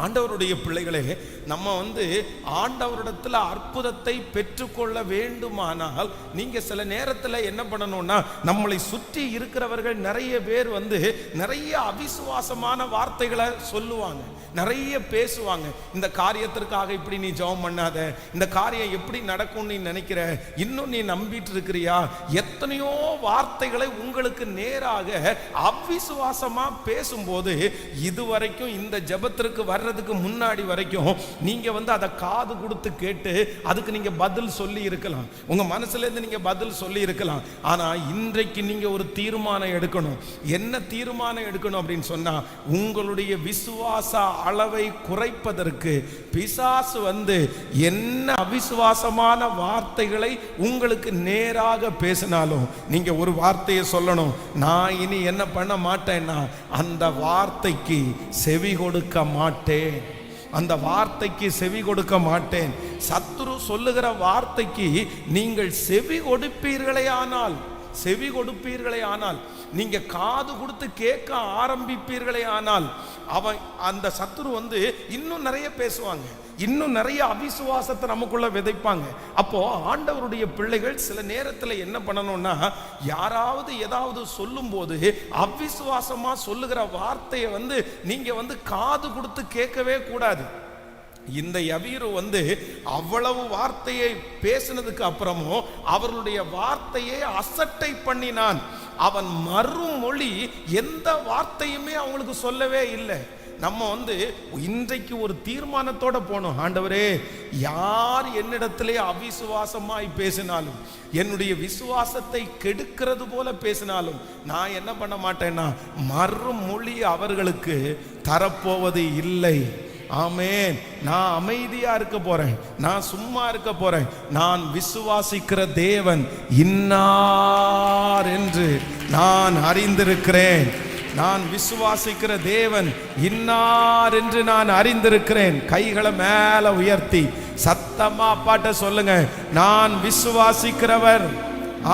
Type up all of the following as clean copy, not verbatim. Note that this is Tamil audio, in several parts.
ஆண்டவருடைய பிள்ளைகளே, நம்ம ஆண்டவரிடத்தில் அற்புதத்தை பெற்றுக்கொள்ள வேண்டுமானால் நீங்க சில நேரத்தில் என்ன பண்ணணும்னா, நம்மளை சுற்றி இருக்கிறவர்கள் நிறைய பேர் நிறைய அவிசுவாசமான வார்த்தைகளை சொல்லுவாங்க, நிறைய பேசுவாங்க. இந்த காரியத்திற்காக இப்படி நீ ஜெபம் பண்ணாத, இந்த காரியம் எப்படி நடக்கும் நீ நினைக்கிற, இன்னும் நீ நம்பிட்டு இருக்கிறியா, எத்தனையோ வார்த்தைகளை உங்களுக்கு நேராக அவிசுவாசமா பேசும்போது இதுவரைக்கும் இந்த ஜெபத்திற்கு வர்றதுக்கு முன்னாடி வரைக்கும் நீங்க அதை காது கொடுத்து கேட்டு அதுக்கு நீங்க பதில் சொல்லி இருக்கலாம், உங்க மனசுல இருந்து நீங்க பதில் சொல்லி இருக்கலாம். ஆனா இன்றைக்கு நீங்க ஒரு தீர்மானம் எடுக்கணும். என்ன தீர்மானம் எடுக்கணும் அப்படின்னு சொன்னா, உங்களுடைய விசுவாச அளவை குறைப்பதற்கு பிசாசு என்ன அவிசுவாசமான வார்த்தைகளை உங்களுக்கு நேராக பேசினாலும் நீங்க ஒரு வார்த்தையை சொல்லணும், நான் இனி என்ன பண்ண மாட்டேன்னா அந்த வார்த்தைக்கு செவி கொடுக்க மாட்டேன், அந்த வார்த்தைக்கு செவி கொடுக்க மாட்டேன். சத்துரு சொல்லுகிற வார்த்தைக்கு நீங்கள் செவி கொடுப்பீர்களே ஆனால் நீங்க காது கொடுத்து கேட்க ஆரம்பிப்பீர்களே ஆனால் அவன் அந்த சத்துரு இன்னும் நிறைய பேசுவாங்க, இன்னும் நிறைய அவிசுவாசத்தை நமக்குள்ள விதைப்பாங்க. அப்போ ஆண்டவருடைய பிள்ளைகள் சில நேரத்தில் என்ன பண்ணணும்னா, யாராவது ஏதாவது சொல்லும் போது அவிசுவாசமா சொல்லுகிற வார்த்தையை நீங்க காது கொடுத்து கேட்கவே கூடாது. இந்த யவீரு அவ்வளவு வார்த்தையை பேசினதுக்கு அப்புறமும் அவர்களுடைய வார்த்தையை அசட்டை பண்ணினான். அவன் மறுமொழி எந்த வார்த்தையுமே அவங்களுக்கு சொல்லவே இல்லை. நம்ம இன்றைக்கு ஒரு தீர்மானத்தோட போனோம், ஆண்டவரே யார் என்னிடத்திலே அவிசுவாசமாய் பேசினாலும், என்னுடைய விசுவாசத்தை கெடுக்கிறது போல பேசினாலும் நான் என்ன பண்ண மாட்டேன்னா மறுமொழி அவர்களுக்கு தரப்போவது இல்லை. ஆமென். நான் அமைதியா இருக்க போறேன், நான் சும்மா இருக்க போறேன். நான் விசுவாசிக்கிற தேவன் இன்னார் என்று நான் அறிந்திருக்கிறேன். நான் விசுவாசிக்கிற தேவன் இன்னார் என்று நான் அறிந்திருக்கிறேன். கைகளை மேல உயர்த்தி சத்தமா அப்பாட்ட சொல்லுங்க, நான் விசுவாசிக்கிறவர்.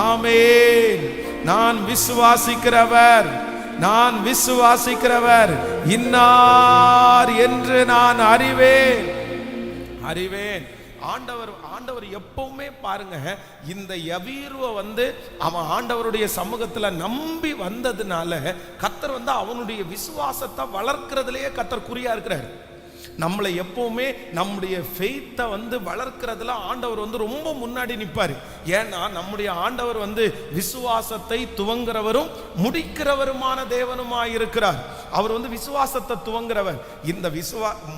ஆமென். நான் விசுவாசிக்கிறவர், நான் விசுவாசிக்கிறவர் இன்னார் என்று நான் அறிவேன். ஆண்டவர் எப்பவுமே பாருங்க, இந்த யவீருவை அவன் ஆண்டவருடைய சமூகத்துல நம்பி வந்ததுனால கர்த்தர் அவனுடைய விசுவாசத்தை வளர்க்கிறதுலயே கர்த்தர் குறியா இருக்கிறார். நம்மளை எப்பவுமே நம்முடைய ஃபெய்த்தை வளர்க்கிறதுல ஆண்டவர் ரொம்ப முன்னாடி நிற்பார். ஏன்னா நம்முடைய ஆண்டவர் விசுவாசத்தை துவங்குறவரும் முடிக்கிறவருமான தேவனுமாய் இருக்கிறார். அவர் விசுவாசத்தை துவங்குறவர். இந்த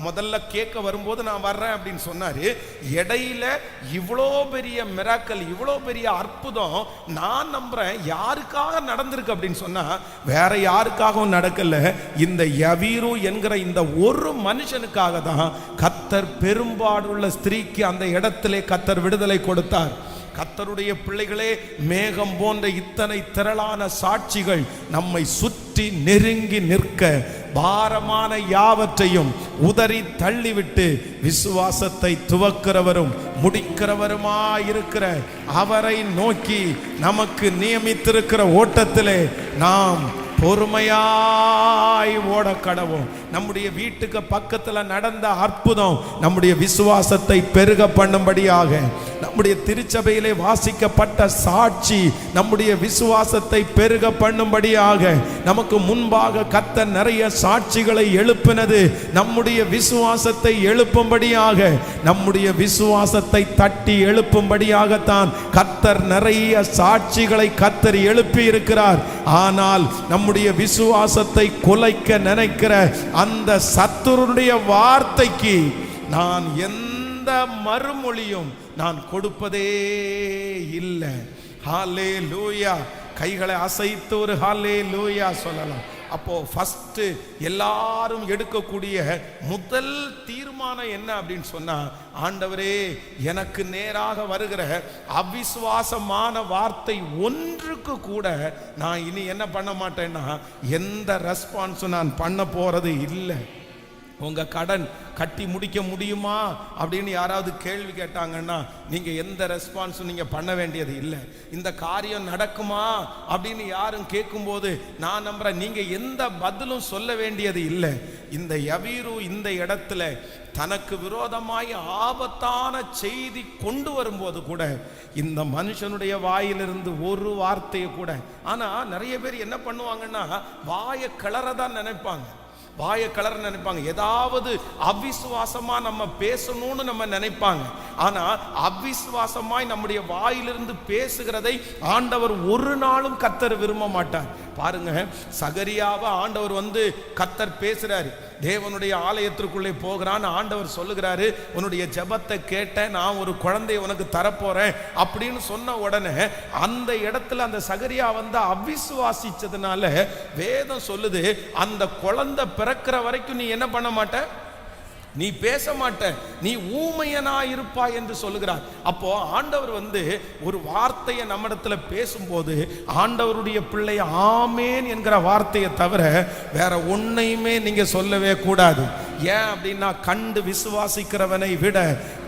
முதல்ல கேட்க வரும்போது நான் வர்றேன் அப்படின்னு சொன்னாரு. இடையில இவ்வளோ பெரிய மிராக்கல், இவ்வளோ பெரிய அற்புதம் நான் நம்புறேன் யாருக்காக நடந்திருக்கு அப்படின்னு சொன்னா வேற யாருக்காகவும் நடக்கல. இந்த யவீரு என்கிற இந்த ஒரு மனுஷனுக்காக தான் கர்த்தர் பெரும்பாடுள்ள ஸ்திரீக்கு அந்த இடத்திலே கர்த்தர் விடுதலை கொடுத்தார். கர்த்தருடைய பிள்ளைகளே, மேகம் போன்ற இத்தனை திரளான சாட்சிகள் நம்மை சுற்றி நெருங்கி நிற்க பாரமான யாவற்றையும் உதறி தள்ளிவிட்டு விசுவாசத்தை துவக்கிறவரும் முடிக்கிறவருமாயிருக்கிற அவரை நோக்கி நமக்கு நியமித்திருக்கிற ஓட்டத்திலே நாம் பொறுமையாய் ஓட கடவோம். நம்முடைய வீட்டுக்கு பக்கத்துல நடந்த அற்புதம் நம்முடைய விசுவாசத்தை பெருக பண்ணும்படியாக, நம்முடைய திருச்சபையிலே வாசிக்கப்பட்ட சாட்சி நம்முடைய விசுவாசத்தை பெருக பண்ணும்படியாக, நமக்கு முன்பாக கர்த்தர் நிறைய சாட்சிகளை எழுப்பினது நம்முடைய விசுவாசத்தை எழுப்பும்படியாக, நம்முடைய விசுவாசத்தை தட்டி எழுப்பும்படியாகத்தான் கர்த்தர் நிறைய சாட்சிகளை கர்த்தர் எழுப்பி இருக்கிறார். ஆனால் நம்முடைய விசுவாசத்தை குலைக்க நினைக்கிற அந்த சத்துருடைய வார்த்தைக்கு நான் எந்த மறுமொழியும் நான் கொடுப்பதே இல்லை. ஹல்லேலூயா. கைகளை அசைத்து ஒரு ஹல்லேலூயா சொல்லலாம். அப்போ ஃபர்ஸ்ட் எல்லாரும் எடுக்கக்கூடிய முதல் தீர்மானம் என்ன அப்படின்னு சொன்னா, ஆண்டவரே எனக்கு நேராக வருகிற அவிசுவாசமான வார்த்தை ஒன்றுக்கு கூட நான் இனி என்ன பண்ண மாட்டேன்னா எந்த ரெஸ்பான்ஸும் நான் பண்ண போறது இல்லை. உங்க கடன் கட்டி முடிக்க முடியுமா அப்படின்னு யாராவது கேள்வி கேட்டாங்கன்னா நீங்க எந்த ரெஸ்பான்ஸும் நீங்க பண்ண வேண்டியது இல்லை. இந்த காரியம் நடக்குமா அப்படின்னு யாரும் கேட்கும்போது நான் நம்புறேன் நீங்க எந்த பதிலும் சொல்ல வேண்டியது இல்லை. இந்த யவீரு இந்த இடத்துல தனக்கு விரோதமாய் ஆபத்தான செய்தி கொண்டு வரும்போது கூட இந்த மனுஷனுடைய வாயிலிருந்து ஒரு வார்த்தையை கூட, ஆனா நிறைய பேர் என்ன பண்ணுவாங்கன்னா வாயை கிளறதான் நினைப்பாங்க, வாயை கலர நினைப்பாங்க, ஏதாவது அவிசுவாசமா நம்ம பேசணும்னு நம்ம நினைப்பாங்க. ஆனா அவிசுவாசமாய் நம்முடைய வாயிலிருந்து பேசுகிறதை ஆண்டவர் ஒரு நாளும் கர்த்தர் விரும்ப மாட்டார். பாருங்க, சகரியாவை ஆண்டவர் கர்த்தர் பேசுறாரு, தேவனுடைய ஆலயத்திற்குள்ளே போகிறான். ஆண்டவர் சொல்லுகிறாரு, உன்னுடைய ஜெபத்தை கேட்ட, நான் ஒரு குழந்தையை உனக்கு தரப்போறேன் அப்படின்னு சொன்ன உடனே அந்த இடத்துல அந்த சகரியா அவிசுவாசிச்சதுனால வேதம் சொல்லுது, அந்த குழந்தை பிறக்கிற வரைக்கும் நீ என்ன பண்ண மாட்ட, நீ பேச மாட்ட, நீ ஊமையனா இருப்பாய் என்று சொல்லுகிறார். அப்போ ஆண்டவர் ஒரு வார்த்தையை நம்மிடத்துல பேசும்போது ஆண்டவருடைய பிள்ளை ஆமேன் என்கிற வார்த்தையை தவிர வேற ஒன்னையுமே நீங்க சொல்லவே கூடாது. ஏன் அப்படின்னா, கண்டு விசுவாசிக்கிறவனை விட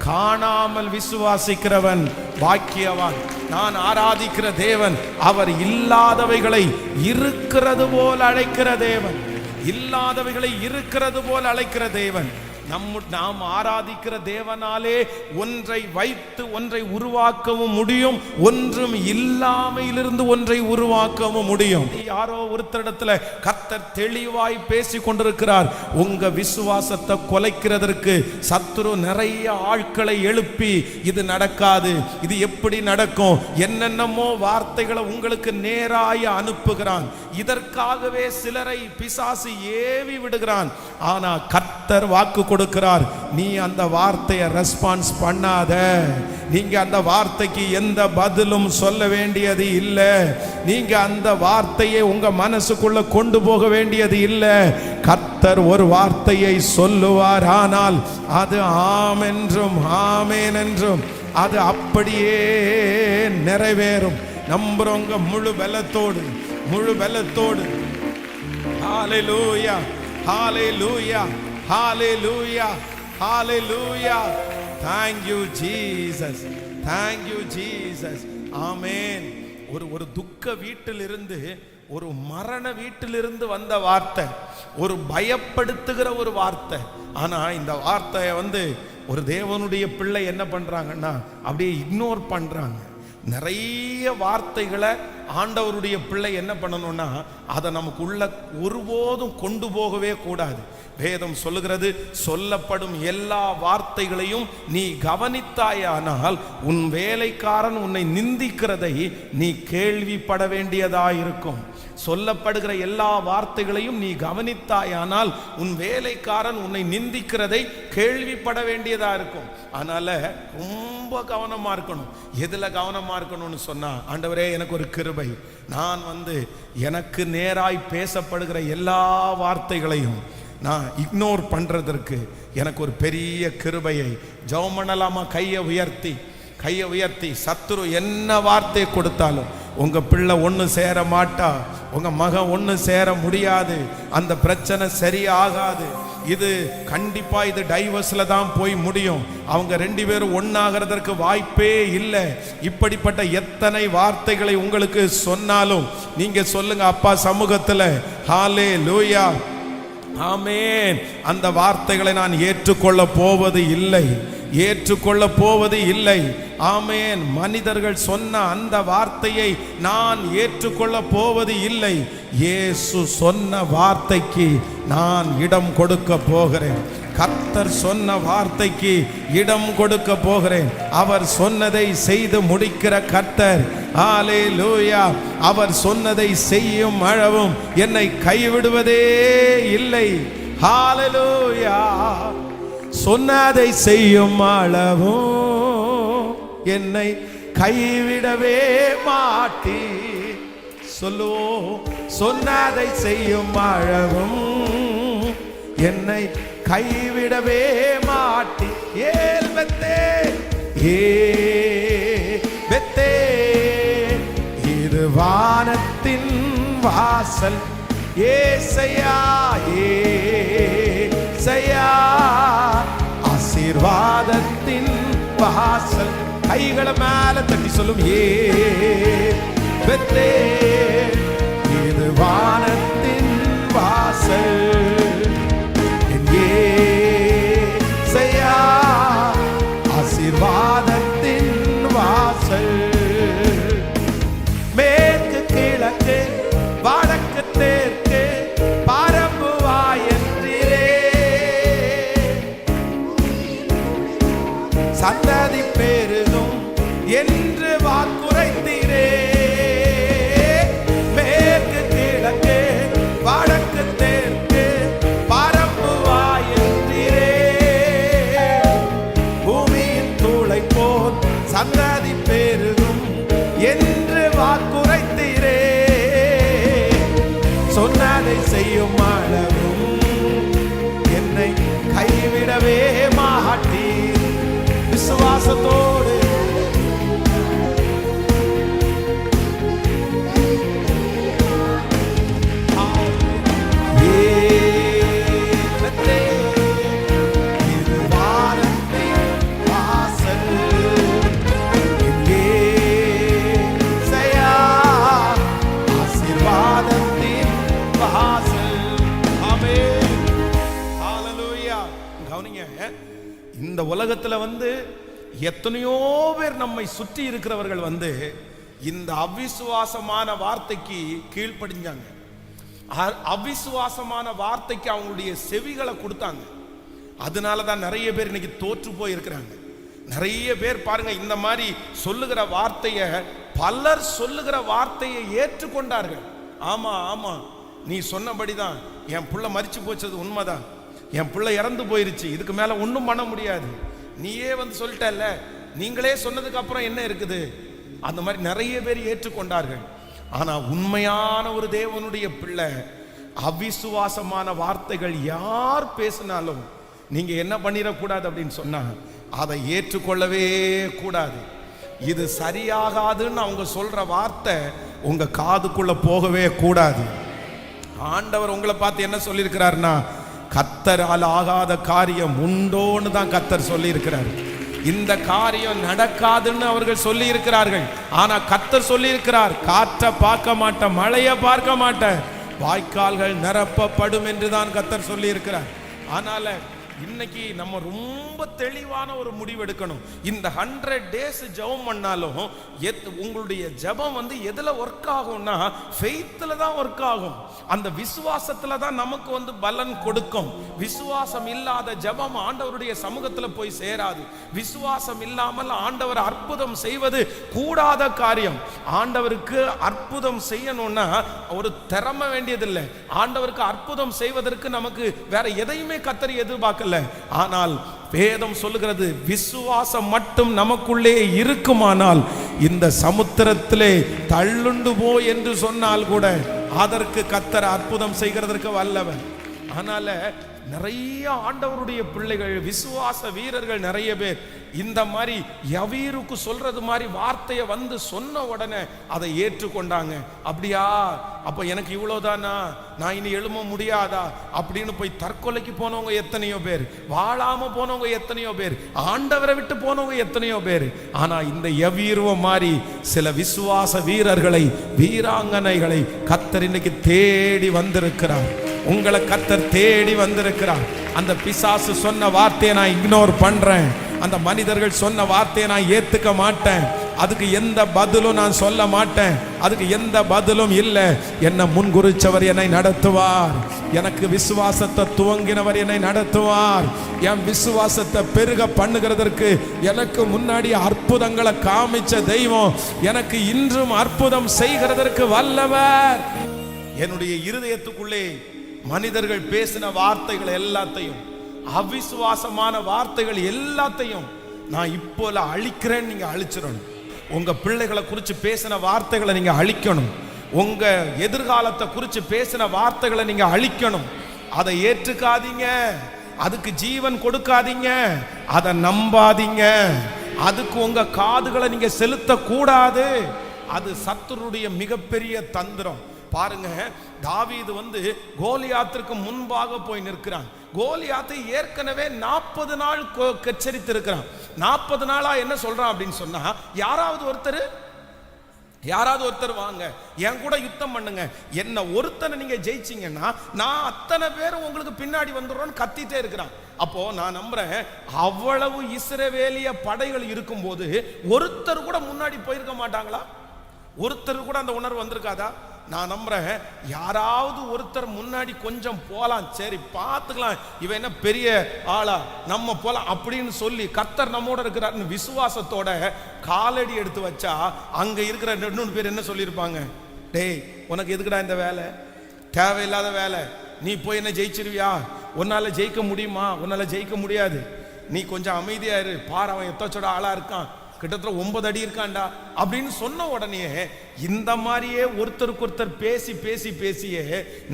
காணாமல் விசுவாசிக்கிறவன் பாக்கியவான். நான் ஆராதிக்கிற தேவன் அவர் இல்லாதவைகளை இருக்கிறது போல் அழைக்கிற தேவன், இல்லாதவைகளை இருக்கிறது போல் அழைக்கிற தேவன். நாம் ஆராதிக்கிற தேவனாலே ஒன்றை வைத்து ஒன்றை உருவாக்கவும் முடியும், ஒன்றும் இல்லாமையிலிருந்து ஒன்றை உருவாக்கவும் முடியும். யாரோ ஒருத்தரிடத்துல கர்த்தர் தெளிவாய் பேசி கொண்டிருக்கிறார். உங்க விசுவாசத்தை குலைக்கிறதற்கு சத்துரு நிறைய ஆட்களை எழுப்பி இது நடக்காது, இது எப்படி நடக்கும், என்னென்னமோ வார்த்தைகளை உங்களுக்கு நேராய அனுப்புகிறான். இதற்காகவே சிலரை பிசாசு ஏவி விடுகிறான். ஆனா கர்த்தர் வாக்கு கொடுக்கிறார், நீ அந்த வார்த்தையை ரெஸ்பான்ஸ் பண்ணாத, நீங்க அந்த வார்த்தைக்கு எந்த பதிலும் சொல்ல வேண்டியது இல்லை, நீங்க அந்த வார்த்தையை உங்க மனசுக்குள்ள கொண்டு போக வேண்டியது இல்லை. கர்த்தர் ஒரு வார்த்தையை சொல்லுவார், ஆனால் அது ஆம் என்றும் ஆமேன் என்றும் அது அப்படியே நிறைவேறும். நம்புறவங்க முழு பலத்தோடு, முழு பலத்தோடு. ஹalleluya, ஹalleluya, hallelujah, hallelujah. Thank you Jesus, thank you Jesus. Amen. ஒரு துக்க வீட்டிலிருந்து, ஒரு மரண வீட்டிலிருந்து வந்த வார்த்தை, ஒரு பயப்படுத்துகிற ஒரு வார்த்தை. ஆனா இந்த வார்த்தையை ஒரு தேவனுடைய பிள்ளை என்ன பண்றாங்கன்னா அப்படியே இக்னோர் பண்றாங்க. நிறைய வார்த்தைகளை ஆண்டவருடைய பிள்ளை என்ன பண்ணணும்னா அதை நமக்குள்ள ஒருபோதும் கொண்டு போகவே கூடாது. வேதம் சொல்லுகிறது, சொல்லப்படும் எல்லா வார்த்தைகளையும் நீ கவனித்தாயானால் உன் வேலைக்காரன் உன்னை நிந்திக்கிறதை நீ கேள்விப்பட வேண்டியதாயிருக்கும். சொல்லப்படுகிற எல்லா வார்த்தைகளையும் நீ கவனித்தாயானால் உன் வேலைக்காரன் உன்னை நிந்திக்கிறதை கேள்விப்பட வேண்டியதா இருக்கும். அதனால ரொம்ப கவனமா இருக்கணும். எதுல கவனமா இருக்கணும்னு சொன்னா, ஆண்டவரே எனக்கு ஒரு கிருபை, நான் எனக்கு நேராய் பேசப்படுகிற எல்லா வார்த்தைகளையும் நான் இக்னோர் பண்றதற்கு எனக்கு ஒரு பெரிய கிருபையை. ஜெபம் பண்ணலாமா? கையை உயர்த்தி சத்துரு என்ன வார்த்தை கொடுத்தாலும் உங்க பிள்ளை ஒன்று சேர மாட்டா, உங்க மகன் ஒன்று சேர முடியாது, அந்த பிரச்சனை சரியாகாது, இது கண்டிப்பா இது டைவர்ஸ்ல தான் போய் முடியும், அவங்க ரெண்டு பேரும் ஒன்னாகிறதற்கு வாய்ப்பே இல்லை. இப்படிப்பட்ட எத்தனை வார்த்தைகளை உங்களுக்கு சொன்னாலும் நீங்க சொல்லுங்க, அப்பா சமூகத்துல ஹalleluya, ஆமென். அந்த வார்த்தைகளை நான் ஏற்றுக்கொள்ள போவது இல்லை, ஏற்றுக்கொள்ள போவது இல்லை. ஆமென். மனிதர்கள் சொன்ன அந்த வார்த்தையை நான் ஏற்றுக்கொள்ள போவது இல்லை. இயேசு சொன்ன வார்த்தைக்கு நான் இடம் கொடுக்க போகிறேன். கர்த்தர் சொன்ன வார்த்தைக்கு இடம் கொடுக்க போகிறேன். அவர் சொன்னதை செய்து முடிக்கிற கர்த்தர். ஹalleluya. அவர் சொன்னதை செய்யும் அளவும் என்னை கைவிடுவதே இல்லை. ஹalleluya. சொன்னதை செய்யும் அளவும் என்னை கைவிடவே மாட்டி. சொல்லுவோம், சொன்னதை செய்யும் அளவும் என்னை கைவிடவே மாட்டி. ஏல் பெத்தே, ஏ பெத்தே, இது வானத்தின் வாசல் ஏசையா, ஏ ஏசையா ஆசீர்வாதத்தின் வாசல். கைகளை மேல தட்டி சொல்லும் பெத்தே இது வானத்தின் வாசல். ஏசையா ஆசீர்வாதத்தின் வாசல். மேற்கு கிழக்கு வடக்கு தெற்கு பரம்புவாய் என்றிலே சந்ததி பெருகும் என்று வாக்குரைத்தீரே. மேற்கு கிழக்கு வடக்கு தெற்கு பரம்புவாய் என்றிலே பூமியின் தூளை போல் சந்ததி பெருகும் என்று வாக்குரைத்தீரே. சொன்னதை செய்யும் அளவும் என்னை கைவிடவே மாட்டீர். விசுவாசத்தோடு இந்த உலகத்துல எத்தனையோ பேர் நம்மை சுற்றி இருக்கிறவர்கள் இந்த அவிசுவாசமான வார்த்தைக்கு கீழ்ப்படிஞ்சாங்க. அவிசுவாசமான வார்த்தைக்கு அவங்களுடைய செவிகளை கொடுத்தாங்க. அதனாலதான் நிறைய பேர் இன்னைக்கு தோற்று போயிருக்கிறாங்க. நிறைய பேர் பாருங்க, இந்த மாதிரி சொல்லுகிற வார்த்தைய பலர் சொல்லுகிற வார்த்தையை ஏற்றுக்கொண்டார்கள். ஆமா ஆமா, நீ சொன்னபடிதான் என் புள்ள மரிச்சு போச்சது உண்மைதான், என் பிள்ளை இறந்து போயிருச்சு, இதுக்கு மேல ஒன்றும் பண்ண முடியாது, நீயே சொல்லிட்டல்ல, நீங்களே சொன்னதுக்கு அப்புறம் என்ன இருக்குது? அந்த மாதிரி நிறைய பேர் ஏற்றுக்கொண்டார்கள். ஆனா உண்மையான ஒரு தேவனுடைய பிள்ளை அவிசுவாசமான வார்த்தைகள் யார் பேசினாலும் நீங்க என்ன பண்ணிடக்கூடாது அப்படின்னு சொன்னா அதை ஏற்றுக்கொள்ளவே கூடாது. இது சரியாகாதுன்னு அவங்க சொல்ற வார்த்தை உங்க காதுக்குள்ள போகவே கூடாது. ஆண்டவர் உங்களை பார்த்து என்ன சொல்லியிருக்கிறார்னா, கர்த்தரால் ஆகாத காரியம் உண்டோன்னு தான் கர்த்தர் சொல்லி இருக்கிறார். இந்த காரியம் நடக்காதுன்னு அவர்கள் சொல்லி இருக்கிறார்கள். ஆனா கர்த்தர் சொல்லி இருக்கிறார், காற்றை பார்க்க மாட்டேன், மழையை பார்க்க மாட்டேன், வாய்க்கால்கள் நிரப்பப்படும் என்று தான் கர்த்தர் சொல்லி இருக்கிறார். ஆனால இன்னைக்கு நம்ம ரொம்ப தெளிவான ஒரு முடிவு எடுக்கணும். இந்த 100 days ஜெபம் பண்ணாலும் உங்களுடைய ஜெபம் எதுல ஒர்க் ஆகும்னா ஃபெய்த்ல தான் ஒர்க் ஆகும். அந்த விசுவாசத்துல தான் நமக்கு பலன் கொடுக்கும். விசுவாசம் இல்லாத ஜெபம் ஆண்டவருடைய சமூகத்துல போய் சேராது. விசுவாசம் இல்லாமல் ஆண்டவர் அற்புதம் செய்வது கூடாத காரியம். ஆண்டவருக்கு அற்புதம் செய்யணும்னா ஒரு திறமை வேண்டியதில்லை. ஆண்டவருக்கு அற்புதம் செய்வதற்கு நமக்கு வேற எதையுமே கர்த்தர் எதிர்பார்க்க. ஆனால் வேதம் சொல்லுகிறது, விசுவாசம் மட்டும் நமக்குள்ளே இருக்குமானால் இந்த சமுத்திரத்திலே தள்ளுண்டு போ என்று சொன்னால் கூட அதற்கு கர்த்தர் அற்புதம் செய்கிறதற்கு வல்லவர். ஆனால நிறைய ஆண்டவருடைய பிள்ளைகள், விசுவாச வீரர்கள் நிறைய பேர் இந்த மாதிரி யவீருக்கு சொல்றது மாதிரி வார்த்தையை சொன்ன உடனே அதை ஏற்றுக்கொண்டாங்க. அப்படியா, அப்ப எனக்கு இவ்வளவுதானா, நான் இனி எழும்ப முடியாதா அப்படின்னு போய் தற்கொலைக்கு போனவங்க எத்தனையோ பேர், வாழாம போனவங்க எத்தனையோ பேர், ஆண்டவரை விட்டு போனவங்க எத்தனையோ பேர். ஆனா இந்த யவீருவ மாதிரி சில விசுவாச வீரர்களை, வீராங்கனைகளை கர்த்தர் இன்னைக்கு தேடி வந்திருக்கிறார். உங்களை கர்த்தர் தேடி வந்திருக்கிறார். அந்த பிசாசு சொன்ன வார்த்தையை நான் இக்னோர் பண்றேன், அந்த மனிதர்கள் சொன்ன வார்த்தையை நான் ஏத்துக்க மாட்டேன், அதுக்கு எந்த பதிலும் நான் சொல்ல மாட்டேன், அதுக்கு எந்த பதிலும் இல்லை. என்னை முன்குறிச்சவர் என்னை நடத்துவார், எனக்கு விசுவாசத்தை துவங்கினவர் என்னை நடத்துவார். என் விசுவாசத்தை பெருக பண்ணுகிறதற்கு எனக்கு முன்னாடி அற்புதங்களை காமிச்ச தெய்வம் எனக்கு இன்றும் அற்புதம் செய்கிறதற்கு வல்லவர். என்னுடைய இருதயத்துக்குள்ளே மனிதர்கள் பேசின வார்த்தைகள் எல்லாத்தையும், அவிசுவாசமான வார்த்தைகள் எல்லாத்தையும் நான் இப்போல அழிக்கிறேன். நீங்க அழிச்சிடணும். உங்க பிள்ளைகளை குறித்து பேசின வார்த்தைகளை நீங்க அழிக்கணும். உங்க எதிர்காலத்தை குறித்து பேசின வார்த்தைகளை நீங்க அழிக்கணும். அதை ஏற்றுக்காதீங்க, அதுக்கு ஜீவன் கொடுக்காதீங்க, அதை நம்பாதீங்க, அதுக்கு உங்க காதுகளை நீங்க செலுத்த கூடாது. அது சத்துருடைய மிகப்பெரிய தந்திரம். பாருங்க, தாவீது வந்து கோலியாத்திற்கு முன்பாக போய் நிற்கிறான். கோலியாத்தை ஏற்கனவே 40 நாள் எச்சரித்து இருக்கிறான். 40 நாளா என்ன சொல்றான் அப்படின்னு சொன்னா, யாராவது ஒருத்தர் வாங்க, என் கூட யுத்தம் பண்ணுங்க, என்ன ஒருத்தனை நீங்க ஜெயிச்சீங்கன்னா நான் அத்தனை பேரும் உங்களுக்கு பின்னாடி வந்துடுறோன்னு கத்திட்டே இருக்கிறான். அப்போ நான் நம்புறேன், அவ்வளவு இஸ்ரவேலிய படைகள் இருக்கும் போது ஒருத்தர் கூட முன்னாடி போயிருக்க மாட்டாங்களா? ஒருத்தர் கூட அந்த உணர்வு வந்திருக்காதா? நான் நம்புறேன், யாராவது ஒருத்தர் முன்னாடி கொஞ்சம் போலாம், சரி பார்த்துக்கலாம், இவன் என்ன பெரிய ஆளா, நம்ம போலாம் அப்படின்னு சொல்லி கர்த்தர் நம்மோட இருக்கிறாருன்னு விசுவாசத்தோட காலடி எடுத்து வச்சா, அங்க இருக்கிற 2 பேர் என்ன சொல்லியிருப்பாங்க? டேய், உனக்கு எதுக்குடா இந்த வேலை, தேவையில்லாத வேலை, நீ போய் என்ன ஜெயிச்சிருவியா? உன்னால ஜெயிக்க முடியுமா? உன்னால ஜெயிக்க முடியாது, நீ கொஞ்சம் அமைதியா இரு, பாரு அவன் எத்தச்சோட ஆளா இருக்கான், கிட்டத்தட்ட 9 அடி இருக்காண்டா அப்படின்னு சொன்ன உடனே இந்த மாதிரியே ஒருத்தருக்கு ஒருத்தர் பேசி பேசி பேசியே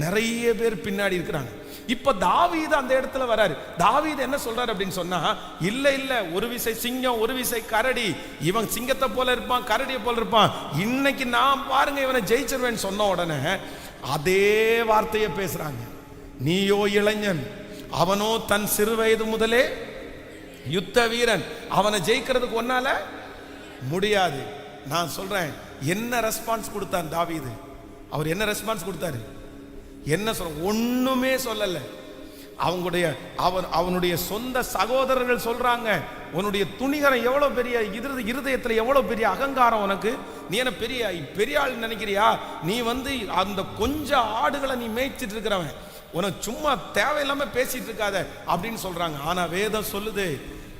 நிறைய பேர் பின்னாடி இருக்கிறாங்க. இப்ப தாவீது அந்த இடத்துல வராரு. தாவீது என்ன சொல்றாரு அப்படின்னு சொன்னா, இல்ல ஒரு விசை சிங்கம் ஒரு விசை கரடி, இவன் சிங்கத்தை போல இருப்பான், கரடியை போல இருப்பான், இன்னைக்கு நான் பாருங்க இவனை ஜெயிச்சிருவேன்னு சொன்ன உடனே அதே வார்த்தையை பேசுறாங்க. நீயோ இளைஞன், அவனோ தன் சிறு வயது முதலே யுத்த வீரன், அவனை ஜெயிக்கிறதுக்கு ஒன்னால முடியாது. நான் சொல்றேன், என்ன ரெஸ்பான்ஸ் கொடுத்தான் தாவீது? அவர் என்ன ரெஸ்பான்ஸ் கொடுத்தாரு? என்ன சொல்ற? ஒண்ணுமே சொல்லல. அவனுடைய சொந்த சகோதரர்கள் சொல்றாங்க, உன்னுடைய துணிகரம் எவ்வளவு பெரிய, இருதயத்துல எவ்வளவு பெரிய அகங்காரம் உனக்கு, நீ என்ன பெரிய ஆள் நினைக்கிறியா? நீ வந்து அந்த கொஞ்சம் ஆடுகளை நீ மேய்ச்சிட்டு இருக்கிறவன், உனக்கு சும்மா தேவையில்லாம பேசிட்டு இருக்காத அப்படின்னு சொல்றாங்க. ஆனா வேதம் சொல்லுது,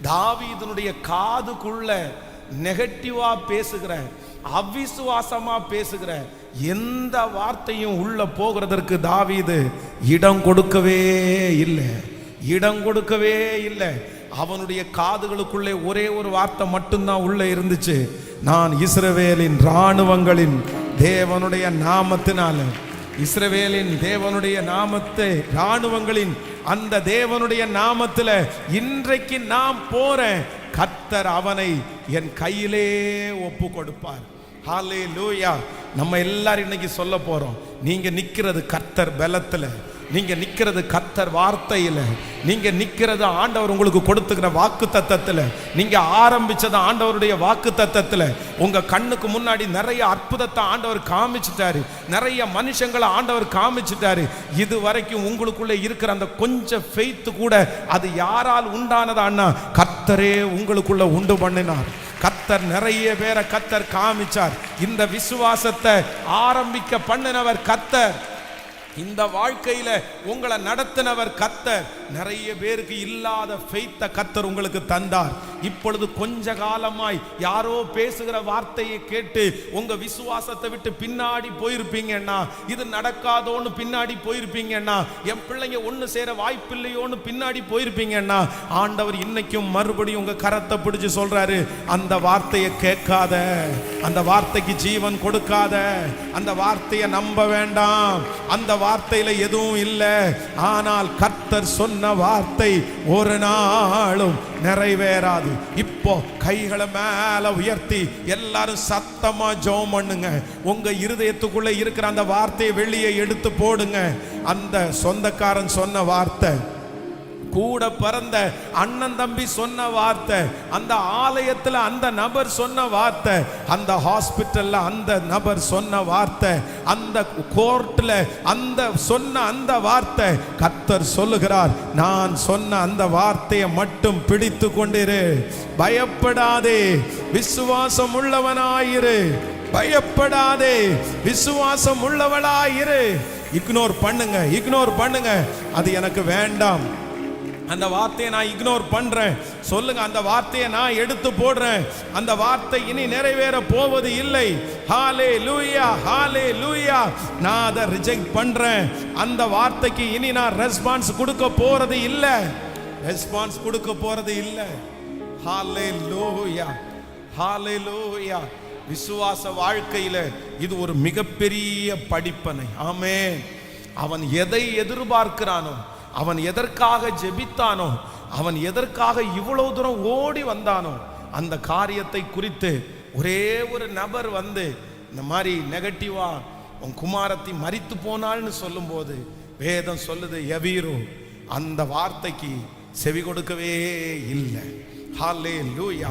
தாவீதுனுடைய காதுக்குள்ள நெகட்டிவா பேசுகிற, அவிசுவாசமா பேசுகிற எந்த வார்த்தையும் உள்ள போகிறதற்கு தாவீது இடம் கொடுக்கவே இல்லை. அவனுடைய காதுகளுக்குள்ளே ஒரே ஒரு வார்த்தை மட்டும்தான் உள்ள இருந்துச்சு, நான் இஸ்ரவேலின் இராணுவங்களின் தேவனுடைய நாமத்தினால, இஸ்ரவேலின் தேவனுடைய நாமத்தை, இராணுவங்களின் அந்த தேவனுடைய நாமத்துல இன்றைக்கு நான் போறேன், கர்த்தர் அவனை என் கையிலே ஒப்பு கொடுப்பார். ஹல்லேலூயா. நம்ம எல்லாரும் இன்னைக்கு சொல்ல போறோம், நீங்க நிக்கிறது கர்த்தர் பலத்துல, நீங்க நிக்கிறது கர்த்தர் வார்த்தையில, நீங்க நிக்கிறது ஆண்டவர் உங்களுக்கு கொடுத்துக்கிற வாக்கு தத்தத்துல, நீங்க ஆரம்பிச்சது ஆண்டவருடைய வாக்கு தத்தத்துல. உங்க கண்ணுக்கு முன்னாடி நிறைய அற்புதத்தை ஆண்டவர் காமிச்சிட்டாரு, நிறைய மனுஷங்களை ஆண்டவர் காமிச்சிட்டாரு. இது வரைக்கும் உங்களுக்குள்ள இருக்கிற அந்த கொஞ்சம் ஃபெய்த் கூட அது யாரால் உண்டானதான்னா கர்த்தரே உங்களுக்குள்ள உண்டு பண்ணினார். கர்த்தர் நிறைய பேரை கர்த்தர் காமிச்சார். இந்த விசுவாசத்தை ஆரம்பிக்க பண்ணினவர் கர்த்தர், இந்த வாழ்க்கையில உங்களை நடத்தினவர் கர்த்தர். நிறைய பேருக்கு இல்லாத ஃபெய்த்தை கர்த்தர் உங்களுக்கு தந்தார். இப்பொழுது கொஞ்ச காலமாய் யாரோ பேசுகிற வார்த்தையை கேட்டு உங்க விசுவாசத்தை விட்டு பின்னாடி போயிருப்பீங்கன்னா, இது நடக்காதோன்னு பின்னாடி போயிருப்பீங்கன்னா, என் பிள்ளைங்க ஒண்ணு சேர வாய்ப்பில்லையோன்னு பின்னாடி போயிருப்பீங்கன்னா, ஆண்டவர் இன்னைக்கும் மறுபடியும் உங்க கரத்தை பிடிச்சு சொல்றாரு, அந்த வார்த்தையை கேட்காத, அந்த வார்த்தைக்கு ஜீவன் கொடுக்காத, அந்த வார்த்தையை நம்ப வேண்டாம், அந்த வார்த்தையில எதுவும் இல்லை. ஆனால் கர்த்தர் சொன்ன வார்த்தை ஒரு நாளும் நிறைவேறாது. இப்போ கைகளை மேல உயர்த்தி எல்லாரும் சத்தமா ஜெபம் பண்ணுங்க. உங்க இருதயத்துக்குள்ள இருக்கிற அந்த வார்த்தையை வெளியே எடுத்து போடுங்க. அந்த சொந்தக்காரன் சொன்ன வார்த்தை, கூட பிறந்த அண்ணன் தம்பி சொன்ன வார்த்தை, அந்த ஆலயத்தில் அந்த நபர் சொன்ன வார்த்தை, அந்த ஹாஸ்பிட்டல்ல அந்த நபர் சொன்ன வார்த்தை, அந்த கோர்ட்ல அந்த சொன்ன அந்த வார்த்தை, கர்த்தர் சொல்லுகிறார், நான் சொன்ன அந்த வார்த்தையை மட்டும் பிடித்து கொண்டிரு, பயப்படாதே, விசுவாசம் உள்ளவனாயிரு, பயப்படாதே, விசுவாசம் உள்ளவளாயிரு. இக்னோர் பண்ணுங்க, அது எனக்கு வேண்டாம், அந்த வார்த்தையை நான் இக்னோர் பண்றேன் சொல்லுங்க, அந்த வார்த்தையை நான் எடுத்து போடுறேன், அந்த வார்த்தை இனி நிறைவேற போவது இல்லை. ஹல்லேலூயா, ஹல்லேலூயா. நான் அதை ரிஜெக்ட் பண்றேன், அந்த வார்த்தைக்கு இனி நான் ரெஸ்பான்ஸ் கொடுக்க போறது இல்லை, ஹல்லேலூயா, ஹல்லேலூயா. விசுவாச வாழ்க்கையில இது ஒரு மிகப்பெரிய படிப்பனை. ஆமென். அவன் எதை எதிர்பார்க்கிறானோ, அவன் எதற்காக ஜெபித்தானோ, அவன் எதற்காக இவ்வளவு தூரம் ஓடி வந்தானோ, அந்த காரியத்தை குறித்து ஒரே ஒரு நபர் வந்து இந்த மாதிரி நெகட்டிவா உன் குமாரத்தி மரித்து போனாள்னு சொல்லும்போது வேதம் சொல்லுது யவீரு அந்த வார்த்தைக்கு செவி கொடுக்கவே இல்லை. ஹல்லேலூயா.